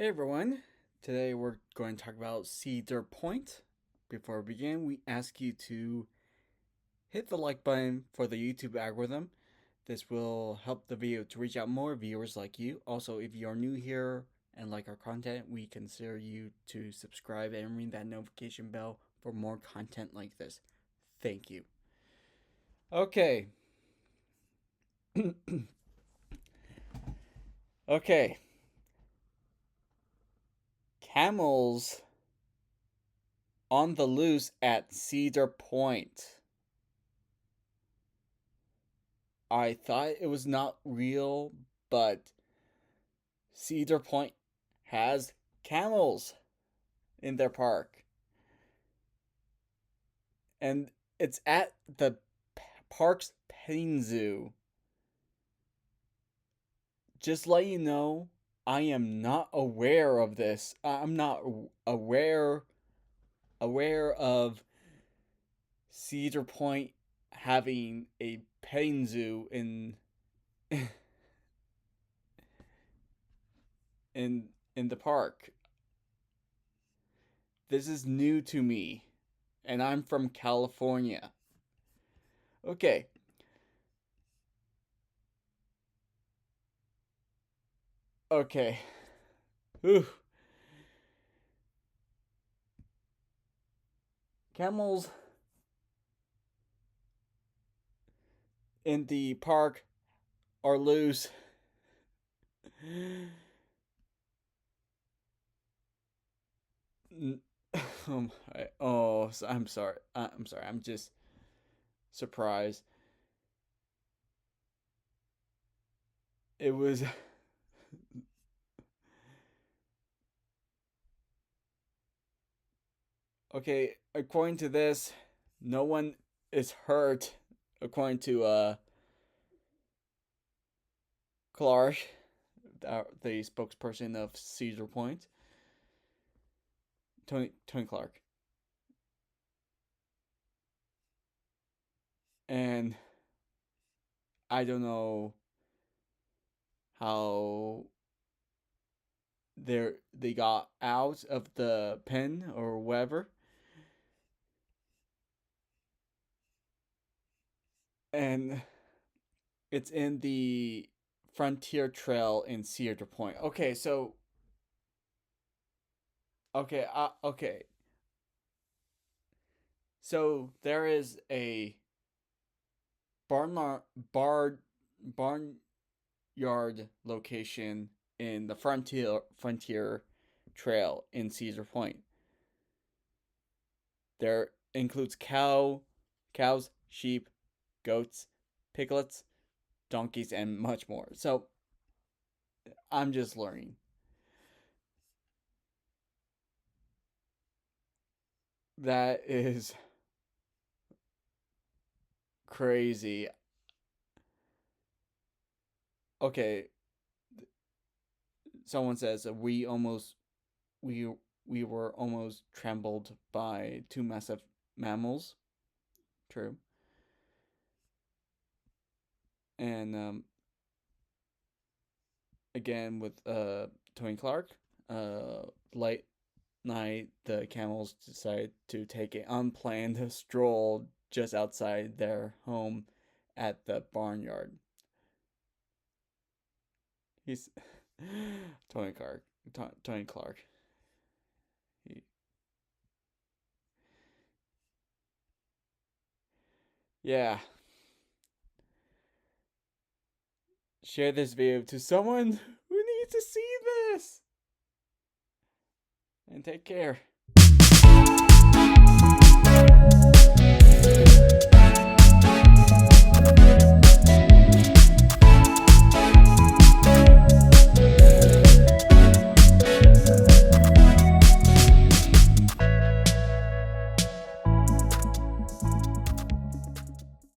Hey everyone, today we're going to talk about Cedar Point. Before we begin, we ask you to hit the like button for the YouTube algorithm. This will help the video to reach out more viewers like you. Also, if you are new here and like our content, we consider you to subscribe and ring that notification bell for more content like this. Thank you. Okay. Okay. Camels on the loose at Cedar Point. I thought it was not real, but Cedar Point has camels in their park. And it's at the park's petting zoo. Just let you know, I am not aware of this. I'm not aware of Cedar Point having a petting zoo in the park. This is new to me, and I'm from California. Okay. Okay. Whew. Camels in the park are loose. I'm sorry. I'm sorry. I'm just surprised. It was okay. According to this, no one is hurt. According to Clark, the spokesperson of Cedar Point, Tony Clark, and I don't know how they got out of the pen or whatever. And it's in the Frontier Trail in Cedar Point. Okay, so okay. So there is a barn bar barnyard location in the Frontier Trail in Cedar Point. There includes cows, sheep, goats, piglets, donkeys, and much more. So I'm just learning. That is crazy. Okay, someone says we we were almost trampled by two massive mammals. True. And again with Tony Clark, late night the camels decided to take an unplanned stroll just outside their home at the barnyard. He's Tony Clark. Tony Clark. He, yeah. Share this video to someone who needs to see this. And take care.